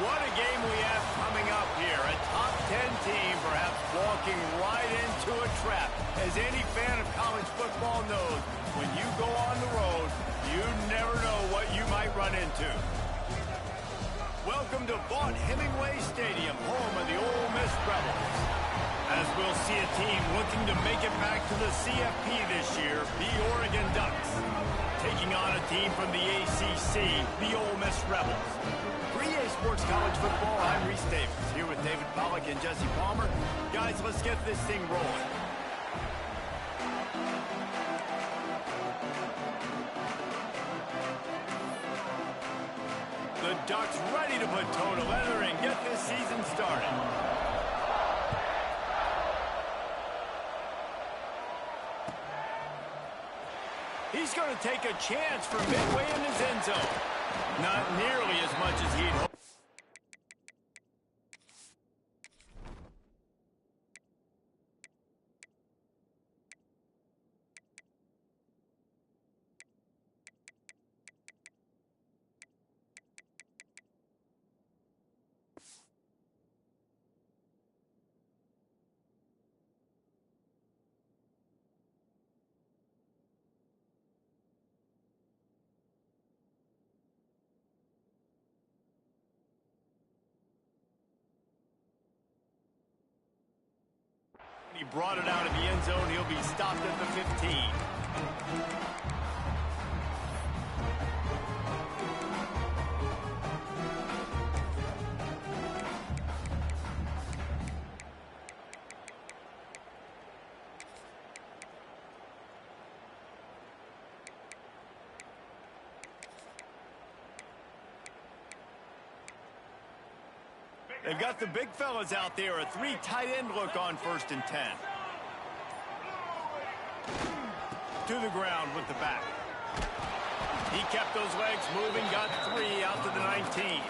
What a game we have coming up here. A top 10 team perhaps walking right into a trap. As any fan of college football knows, when you go on the road, you never know what you might run into. Welcome to Vaught-Hemingway Stadium, home of the Ole Miss Rebels. As we'll see a team looking to make it back to the CFP this year, the Oregon Ducks. Taking on a team from the ACC, the Ole Miss Rebels. For EA Sports College Football, I'm Reese Davis, here with David Pollack and Jesse Palmer. Guys, let's get this thing rolling. The Ducks ready to put toe to leather and get this season started. He's going to take a chance from midway in his end zone. Not nearly as much as he'd hoped. He brought it out of the end zone. He'll be stopped at the 15. They've got the big fellas out there. A three tight end look on 1st and 10. To the ground with the back. He kept those legs moving, got 3 out to the 19.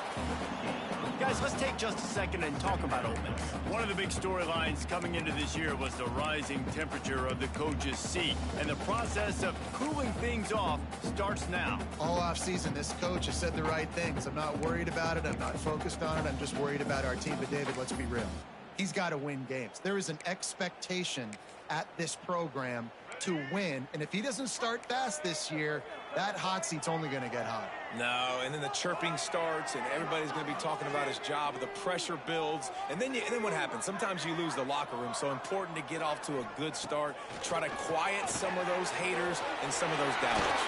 Guys, let's take just a second and talk about Ole Miss. One of the big storylines coming into this year was the rising temperature of the coach's seat. And the process of cooling things off starts now. All offseason, this coach has said the right things. I'm not worried about it. I'm not focused on it. I'm just worried about our team. But, David, let's be real. He's got to win games. There is an expectation at this program to win. And if he doesn't start fast this year, that hot seat's only going to get hot. No, and then the chirping starts, and everybody's going to be talking about his job. The pressure builds, and then what happens? Sometimes you lose the locker room. So important to get off to a good start. Try to quiet some of those haters and some of those doubters.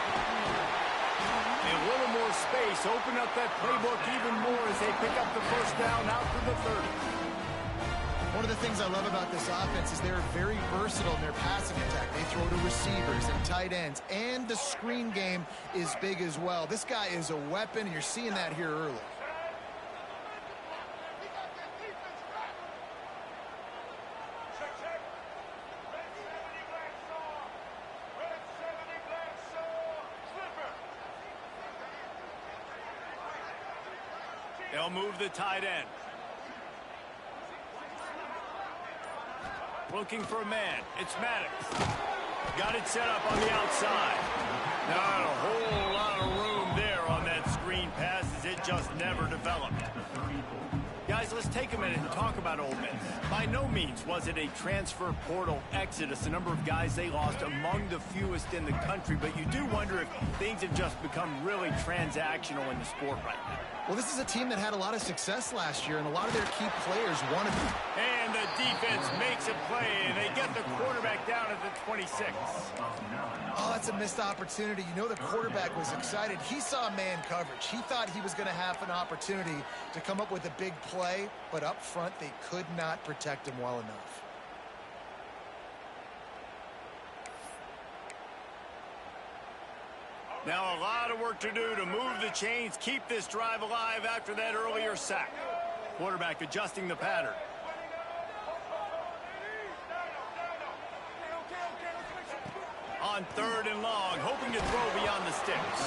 A little more space, open up that playbook even more as they pick up the first down out to the 30. One of the things I love about this offense is they're very versatile in their passing attack. They throw to receivers and tight ends, and the screen game is big as well. This guy is a weapon, and you're seeing that here early. They'll move the tight end. Looking for a man. It's Maddox. Got it set up on the outside. Not a whole lot of room there on that screen pass as it just never developed. Guys, let's take a minute and talk about Ole Miss. By no means was it a transfer portal exodus. The number of guys they lost among the fewest in the country, but you do wonder if things have just become really transactional in the sport right now. Well, this is a team that had a lot of success last year, and a lot of their key players wanted to. And the defense makes a play, and they get the quarterback down at the 26. Oh, that's a missed opportunity. You know the quarterback was excited. He saw man coverage. He thought he was going to have an opportunity to come up with a big play, but up front they could not protect him well enough. Now a lot of work to do to move the chains, keep this drive alive after that earlier sack. Quarterback adjusting the pattern. On 3rd and long, hoping to throw beyond the sticks.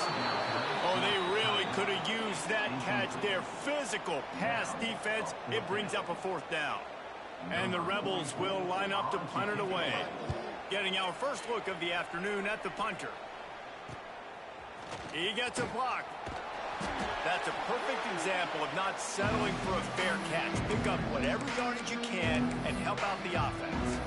Oh, they really could have used that catch there. Physical pass defense. It brings up a 4th down. And the Rebels will line up to punt it away. Getting our first look of the afternoon at the punter. He gets a block. That's a perfect example of not settling for a fair catch. Pick up whatever yardage you can and help out the offense.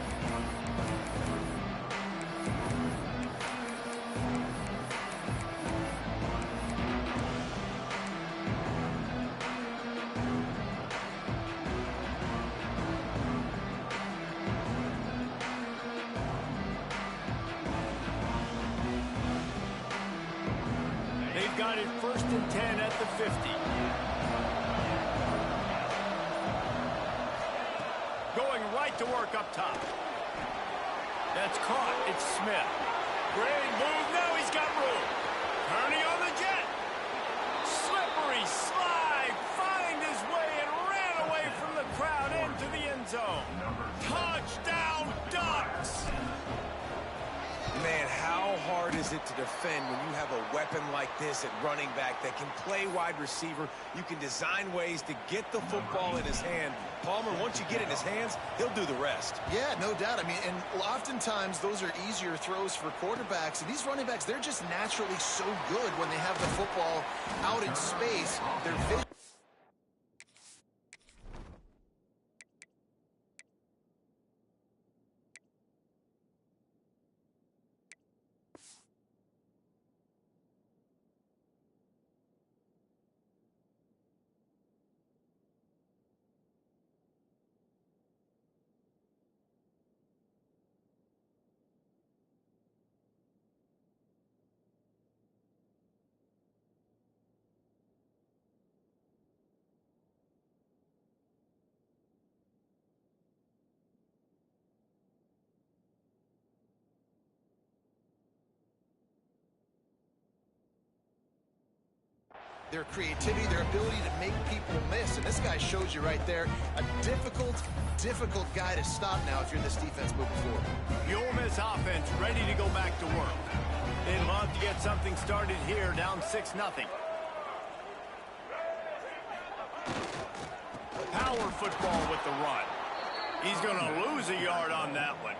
Got it 1st and 10 at the 50. Going right to work up top. That's caught. It's Smith. Great move. Now he's got room. Turning on the jet. Slippery slide. Find his way and ran away from the crowd into the end zone. Touchdown, Ducks. Man, how hard is it to defend when you have a weapon like this at running back that can play wide receiver? You can design ways to get the football in his hand. Palmer, once you get it in his hands, he'll do the rest. Yeah, no doubt. I mean, and oftentimes those are easier throws for quarterbacks. And these running backs, they're just naturally so good when they have the football out in space. Their vision. Their creativity, their ability to make people miss. And this guy shows you right there, a difficult guy to stop now if you're this defense moving forward. The Ole Miss offense ready to go back to work. They'd love to get something started here, down 6-0. Power football with the run. He's going to lose a yard on that one.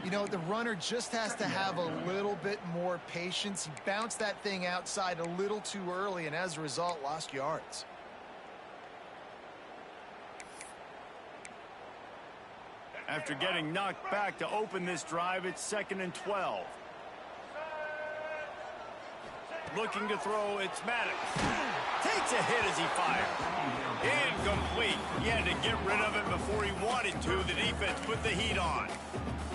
You know, the runner just has to have a little bit more patience. He bounced that thing outside a little too early, and as a result, lost yards. After getting knocked back to open this drive, it's 2nd and 12. Looking to throw, it's Maddox. Takes a hit as he fires. Incomplete. He had to get rid of it before he wanted to. The defense put the heat on.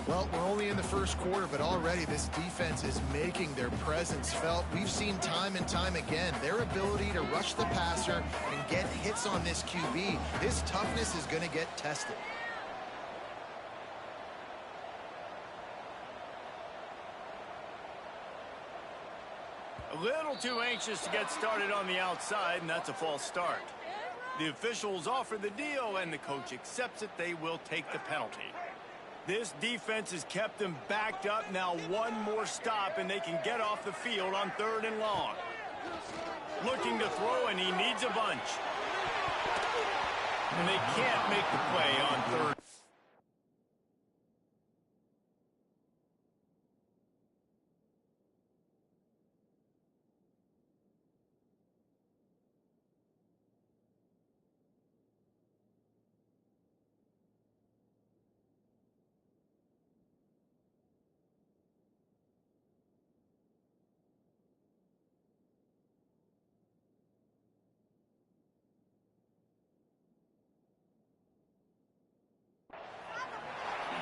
Well, we're only in the first quarter, but already this defense is making their presence felt. We've seen time and time again their ability to rush the passer and get hits on this QB. His toughness is going to get tested. A little too anxious to get started on the outside, and that's a false start. The officials offer the deal, and the coach accepts it. They will take the penalty. This defense has kept them backed up. Now one more stop, and they can get off the field on 3rd and long. Looking to throw, and he needs a bunch. And they can't make the play on 3rd.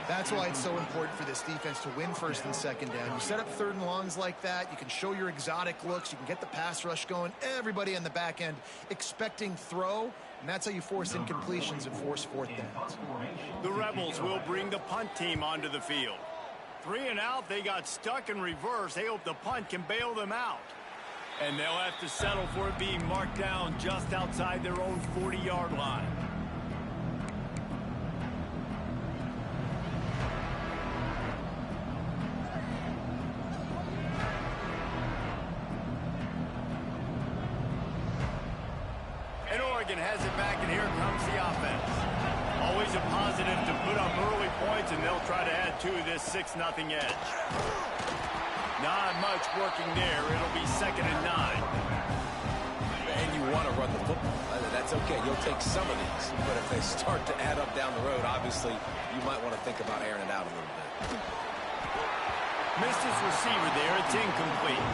That's why it's so important for this defense to win 1st and 2nd down. You set up 3rd and longs like that, you can show your exotic looks, you can get the pass rush going, everybody in the back end expecting throw, and that's how you force incompletions and force 4th downs. The Rebels will bring the punt team onto the field. 3 and out, they got stuck in reverse. They hope the punt can bail them out. And they'll have to settle for it being marked down just outside their own 40-yard line. Has it back, and here comes the offense. Always a positive to put up early points, and they'll try to add to this 6-0 edge. Not much working there. It'll be 2nd and 9. want to run the football. That's okay. You'll take some of these. But if they start to add up down the road, obviously, you might want to think about airing it out a little bit. Missed his receiver there. It's incomplete.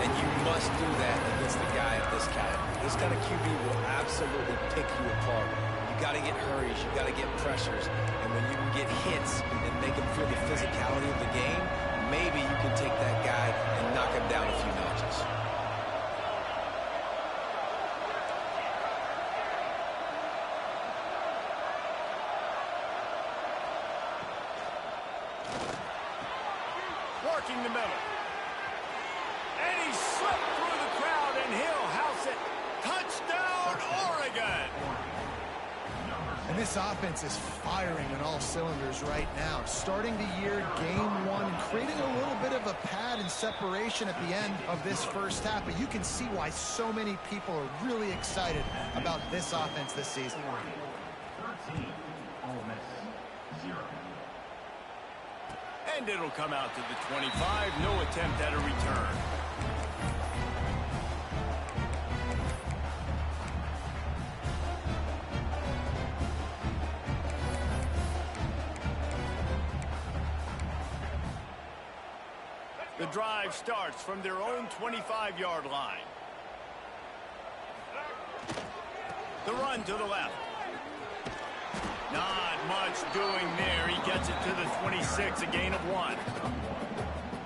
And you must do that against the guy of this caliber. This kind of QB will absolutely pick you apart. You got to get hurries. You got to get pressures. And when you can get hits and make him feel the physicality of the game, maybe you can take that guy and knock him down a few notches. Working the middle. And he slipped through the crowd, and he'll house it. Touchdown, Oregon! And this offense is firing on all cylinders right now. Starting the year, game one, and creating a little bit of a pad and separation at the end of this first half. But you can see why so many people are really excited about this offense this season. 13, Ole Miss, 0. And it'll come out to the 25. No attempt at a return. The drive starts from their own 25-yard line. The run to the left. Not much doing there. He gets it to the 26, a gain of 1.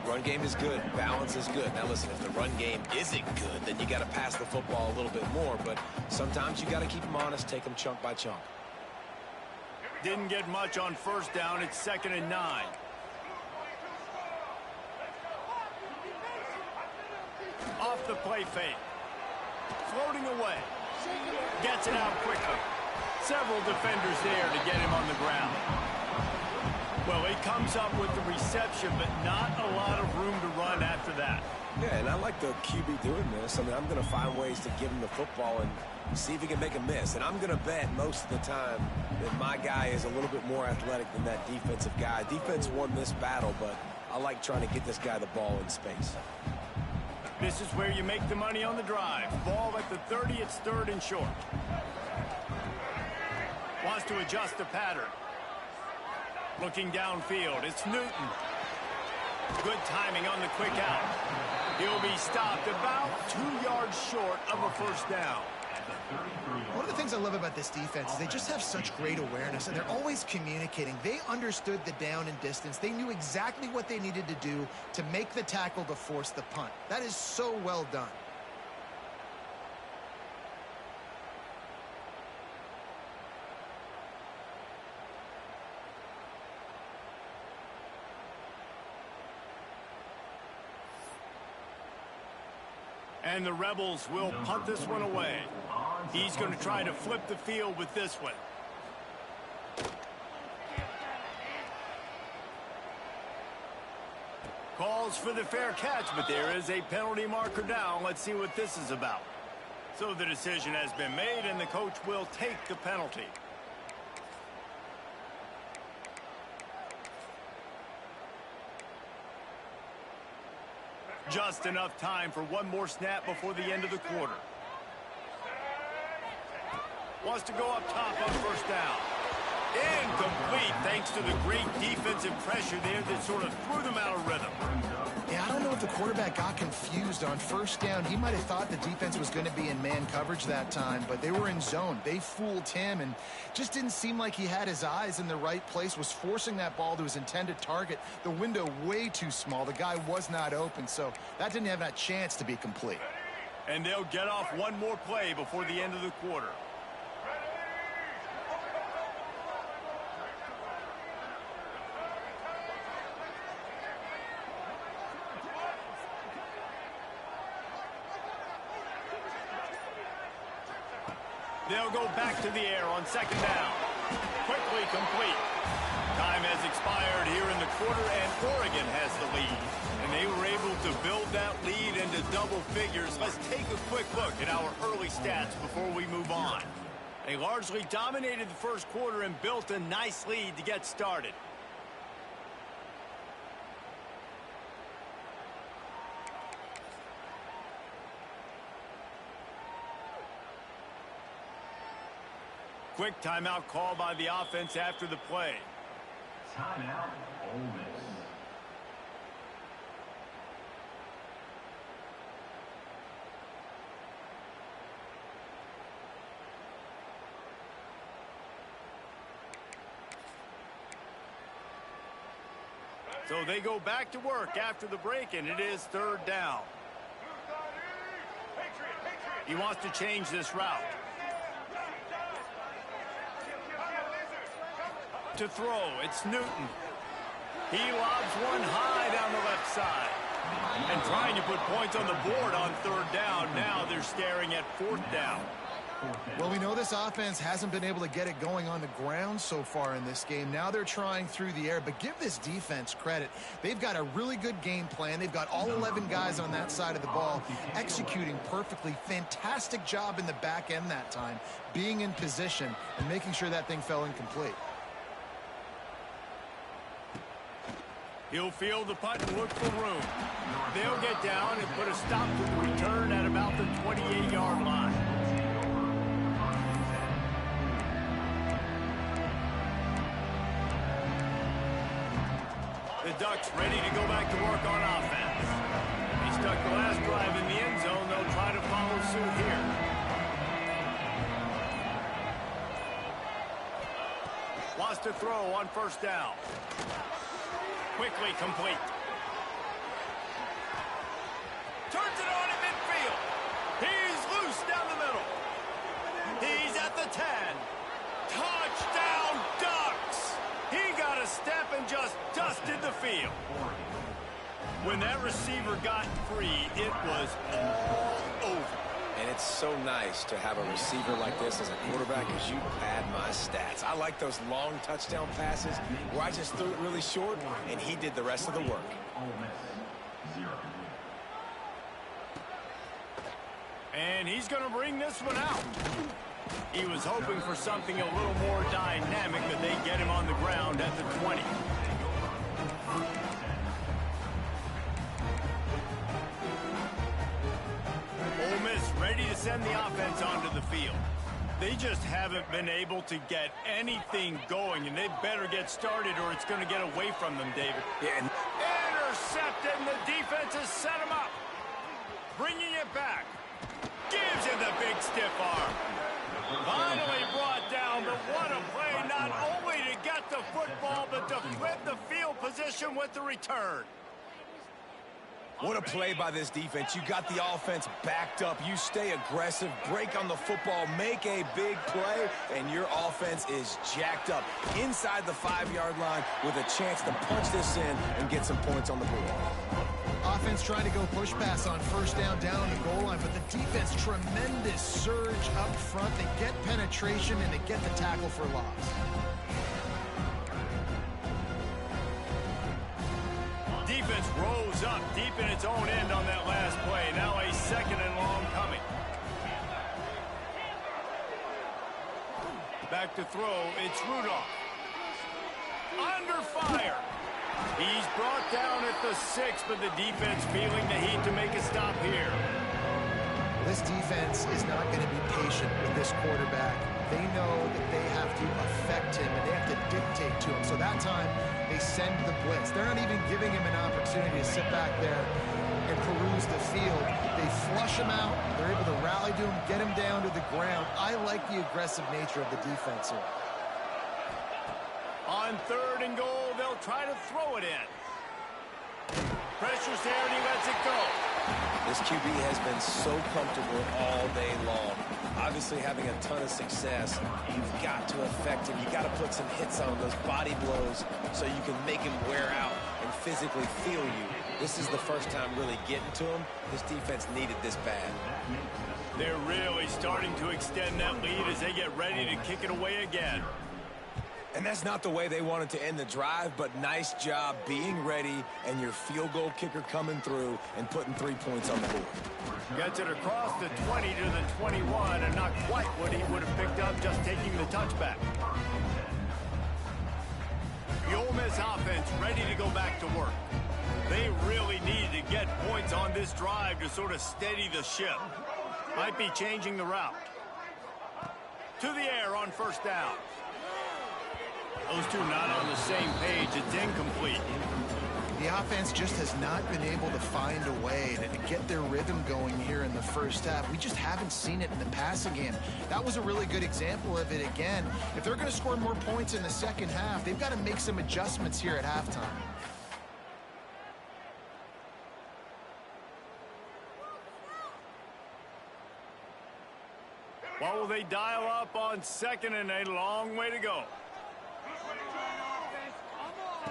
Run game is good. Balance is good. Now listen, if the run game isn't good, then you got to pass the football a little bit more. But sometimes you got to keep them honest, take them chunk by chunk. Didn't get much on first down. It's 2nd and 9. Off the play fake. Floating away. Gets it out quickly. Several defenders there to get him on the ground. Well, he comes up with the reception, but not a lot of room to run after that. Yeah, and I like the QB doing this. I mean, I'm going to find ways to give him the football and see if he can make a miss. And I'm going to bet most of the time that my guy is a little bit more athletic than that defensive guy. Defense won this battle, but I like trying to get this guy the ball in space. This is where you make the money on the drive. Ball at the 30, it's 3rd and short. Wants to adjust the pattern. Looking downfield, it's Newton. Good timing on the quick out. He'll be stopped about 2 yards short of a first down. One of the things I love about this defense is they just have such great awareness, and they're always communicating. They understood the down and distance. They knew exactly what they needed to do to make the tackle to force the punt. That is so well done. And the Rebels will punt this one away. He's going to try to flip the field with this one. Calls for the fair catch, but there is a penalty marker down. Let's see what this is about. So the decision has been made, and the coach will take the penalty. Just enough time for one more snap before the end of the quarter. Wants to go up top on first down. Incomplete, thanks to the great defensive pressure there that sort of threw them out of rhythm. Yeah, I don't know if the quarterback got confused on first down. He might have thought the defense was going to be in man coverage that time, but they were in zone. They fooled him, and just didn't seem like he had his eyes in the right place, was forcing that ball to his intended target. The window way too small. The guy was not open, so that didn't have that chance to be complete. And they'll get off one more play before the end of the quarter. They'll go back to the air on second down. Quickly complete. Time has expired here in the quarter, and Oregon has the lead. And they were able to build that lead into double figures. Let's take a quick look at our early stats before we move on. They largely dominated the first quarter and built a nice lead to get started. Quick timeout call by the offense after the play. Timeout, Ole Miss. So they go back to work after the break, and it is third down. He wants to change this route. To throw, it's Newton. He lobs one high down the left side. And trying to put points on the board on third down. Now they're staring at fourth down. Well, we know this offense hasn't been able to get it going on the ground so far in this game. Now they're trying through the air, but give this defense credit. They've got a really good game plan. They've got all 11 guys on that side of the ball executing perfectly. Fantastic job in the back end that time, being in position and making sure that thing fell incomplete. He'll field the punt and look for room. They'll get down and put a stop to the return at about the 28-yard line. The Ducks ready to go back to work on offense. They stuck the last drive in the end zone. They'll try to follow suit here. Wants to throw on first down. Quickly complete. Turns it on in midfield. He's loose down the middle. He's at the 10. Touchdown, Ducks! He got a step and just dusted the field. When that receiver got free, it was all over. And it's so nice to have a receiver like this as a quarterback, as you pad my stats. I like those long touchdown passes where I just threw it really short, and he did the rest of the work. Ole Miss, 0. And he's going to bring this one out. He was hoping for something a little more dynamic, but they get him on the ground at the 20. Ole Miss ready to send the offense onto the field. They just haven't been able to get anything going, and they better get started or it's going to get away from them, David. Yeah, and intercepted, and the defense has set him up. Bringing it back. Gives him the big stiff arm. Finally brought down, but what a play, not only to get the football, but to flip the field position with the return. what a play by this defense. You got the offense backed up. You stay aggressive, break on the football, make a big play, and your offense is jacked up inside the 5-yard line with a chance to punch this in and get some points on the board. Offense trying to go push pass on first down the goal line, but the defense, tremendous surge up front. They get penetration and they get the tackle for loss. Defense rose up deep in its own end on that last play. Now a second and long coming. Back to throw, it's Rudolph. Under fire. He's brought down at the 6, but the defense feeling the heat to make a stop here. This defense is not going to be patient with this quarterback. They know that they have to affect him and they have to dictate to him. So that time, they send the blitz. They're not even giving him an opportunity to sit back there and peruse the field. They flush him out. They're able to rally to him, get him down to the ground. I like the aggressive nature of the defense here. On 3rd and goal, they'll try to throw it in. Pressure's there, and he lets it go. This QB has been so comfortable all day long. Obviously having a ton of success. You've got to affect him. You've got to put some hits on him, those body blows, so you can make him wear out and physically feel you. This is the first time really getting to him. This defense needed this bad. They're really starting to extend that lead as they get ready to kick it away again. And that's not the way they wanted to end the drive, but nice job being ready and your field goal kicker coming through and putting 3 points on the board. Gets it across the 20 to the 21, and not quite what he would have picked up just taking the touchback. The Ole Miss offense ready to go back to work. They really need to get points on this drive to sort of steady the ship. Might be changing the route. to the air on first down. Those two not on the same page. It's incomplete. The offense just has not been able to find a way to get their rhythm going here in the first half. We just haven't seen it in the passing game. That was a really good example of it again. If they're going to score more points in the second half, they've got to make some adjustments here at halftime. What will they dial up on second and a long way to go?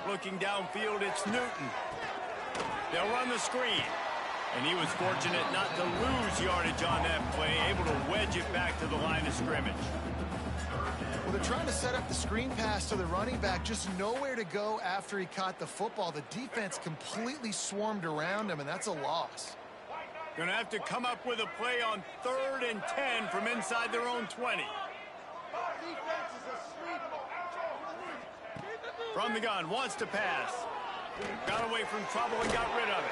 Looking downfield, it's Newton. They'll run the screen. And he was fortunate not to lose yardage on that play, able to wedge it back to the line of scrimmage. Well, they're trying to set up the screen pass to the running back, just nowhere to go after he caught the football. The defense completely swarmed around him, and that's a loss. Going to have to come up with a play on 3rd and 10 from inside their own 20. From the gun, wants to pass. Got away from trouble and got rid of it.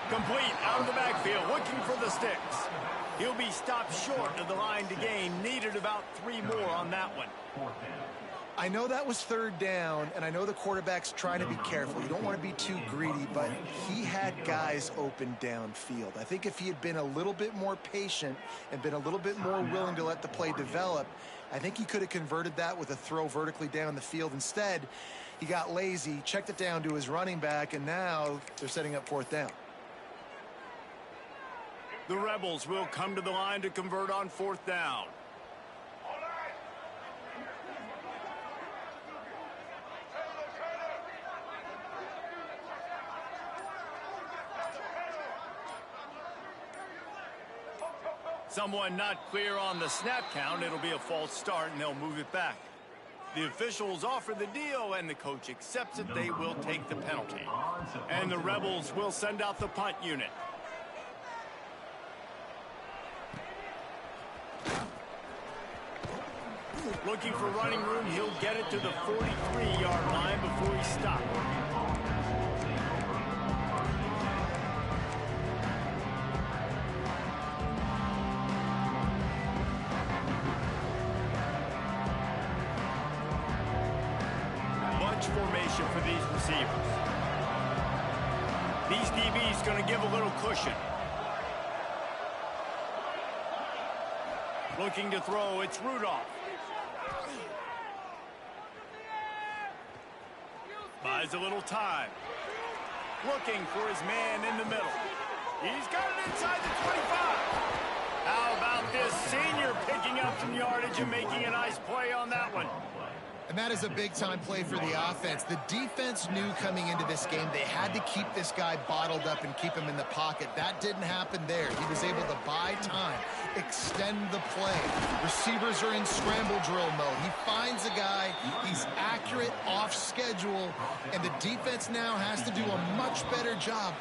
Complete, out of the backfield, looking for the sticks. He'll be stopped short of the line to gain. Needed about 3 more on that one. I know that was 3rd down, and I know the quarterback's trying to be careful. You don't want to be too greedy, but he had guys open downfield. I think if he had been a little bit more patient and been a little bit more willing to let the play develop, I think he could have converted that with a throw vertically down the field. Instead, he got lazy, checked it down to his running back, and now they're setting up 4th down. The Rebels will come to the line to convert on 4th down. Someone not clear on the snap count. It'll be a false start, and they'll move it back. The officials offer the deal, and the coach accepts it. They will take the penalty. And the Rebels will send out the punt unit. Looking for running room. He'll get it to the 43-yard line before he stops. Formation for these receivers. These DBs going to give a little cushion. Looking to throw, it's Rudolph. Buys a little time. Looking for his man in the middle. He's got it inside the 25. How about this senior picking up some yardage and making a nice play on that one? And that is a big-time play for the offense. The defense knew coming into this game they had to keep this guy bottled up and keep him in the pocket. That didn't happen there. He was able to buy time, extend the play. Receivers are in scramble drill mode. He finds a guy. He's accurate, off schedule, and the defense now has to do a much better job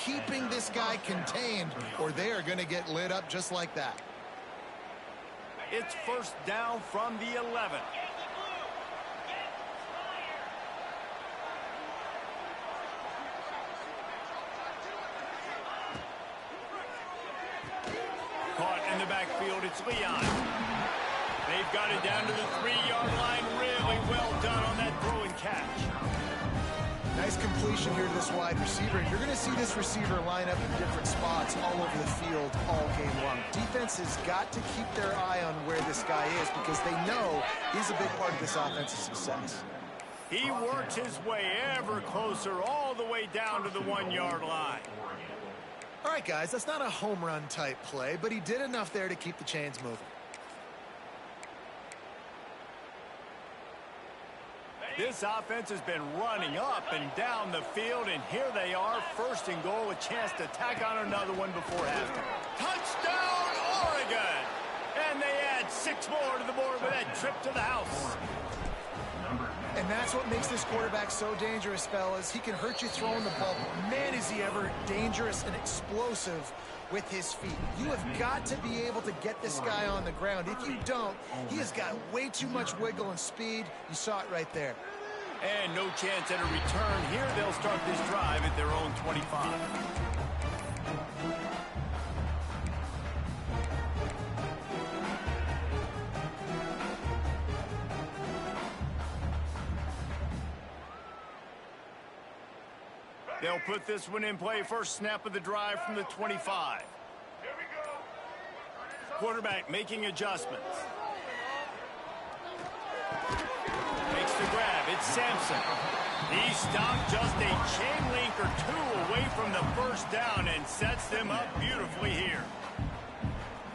keeping this guy contained, or they are going to get lit up just like that. It's 1st down from the 11. Caught in the backfield, it's Leon. They've got it down to the 3-yard line. Really well done on that throw and catch. Nice completion here to this wide receiver. You're going to see this receiver line up in different spots all over the field all game long. Defense has got to keep their eye on where this guy is because they know he's a big part of this offensive success. He works his way ever closer all the way down to the 1-yard line. All right, guys, that's not a home run type play, but he did enough there to keep the chains moving. This offense has been running up and down the field, and here they are, 1st and goal, a chance to tack on another one before halftime. Touchdown, Oregon! And they add 6 more to the board with that trip to the house. And that's what makes this quarterback so dangerous, fellas. He can hurt you throwing the ball. Man, is he ever dangerous and explosive with his feet. You have got to be able to get this guy on the ground. If you don't, he has got way too much wiggle and speed. You saw it right there. And no chance at a return here. They'll start this drive at their own 25. They'll put this one in play. First snap of the drive from the 25. Quarterback making adjustments. Makes the grab. It's Sampson. He stopped just a chain link or two away from the first down and sets them up beautifully here.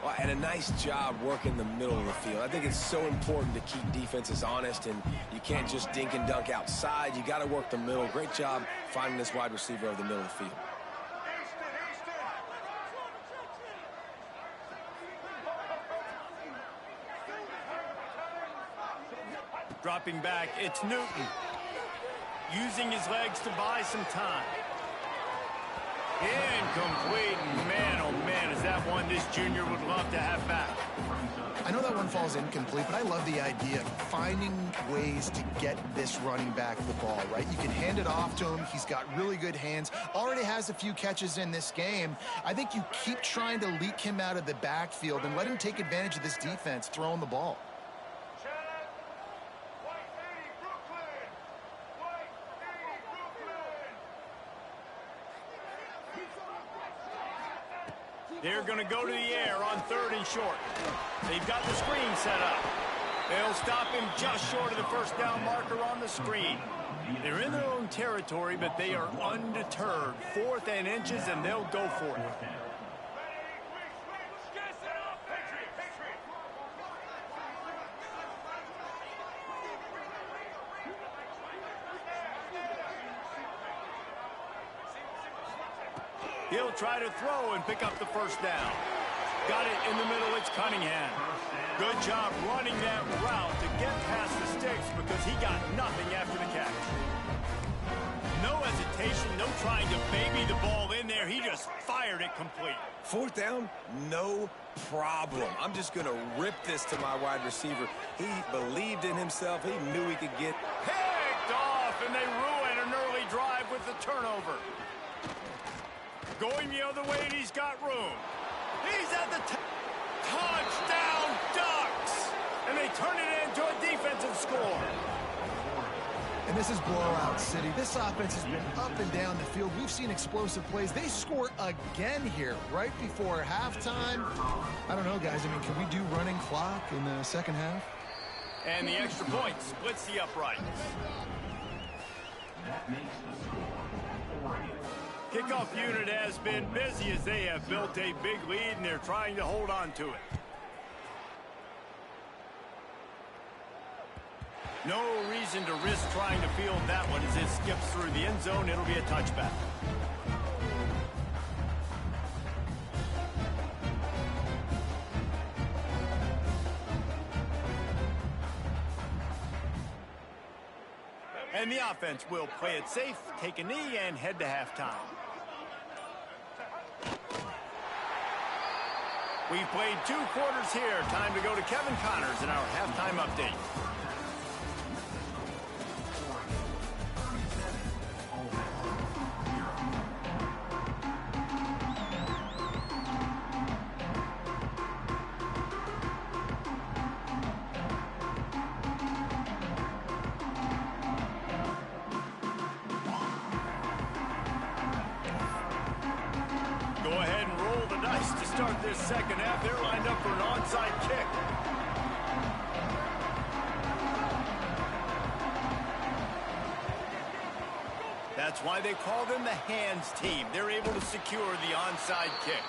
Well, and a nice job working the middle of the field. I think it's so important to keep defenses honest, and you can't just dink and dunk outside. You got to work the middle. Great job finding this wide receiver over the middle of the field. Dropping back, it's Newton. Using his legs to buy some time. Incomplete. Man, oh man, is that one this junior would love to have back. I know that one falls incomplete, but I love the idea of finding ways to get this running back the ball, right? You can hand it off to him. He's got really good hands. Already has a few catches in this game. I think you keep trying to leak him out of the backfield and let him take advantage of this defense throwing the ball. They're going to go to the air on 3rd and short. They've got the screen set up. They'll stop him just short of the first down marker on the screen. They're in their own territory, but they are undeterred. 4th and inches, and they'll go for it. He'll try to throw and pick up the first down. Got it in the middle. It's Cunningham. Good job running that route to get past the sticks because he got nothing after the catch. No hesitation, no trying to baby the ball in there. He just fired it complete. 4th down, no problem. I'm just going to rip this to my wide receiver. He believed in himself. He knew he could get picked off, and they ruin an early drive with the turnover. Going the other way, and he's got room. He's at the touchdown Ducks! And they turn it into a defensive score. And this is blowout city. This offense has been up and down the field. We've seen explosive plays. They score again here right before halftime. I don't know, guys. I mean, can we do running clock in the second half? And the extra point splits the uprights. That makes the score 40. Kickoff unit has been busy as they have built a big lead, and they're trying to hold on to it. No reason to risk trying to field that one as it skips through the end zone. It'll be a touchback. And the offense will play it safe, take a knee, and head to halftime. We've played 2 quarters here. Time to go to Kevin Connors in our halftime update. Go ahead and roll the dice to start this second half. They're lined up for an onside kick. That's why they call them the hands team. They're able to secure the onside kick.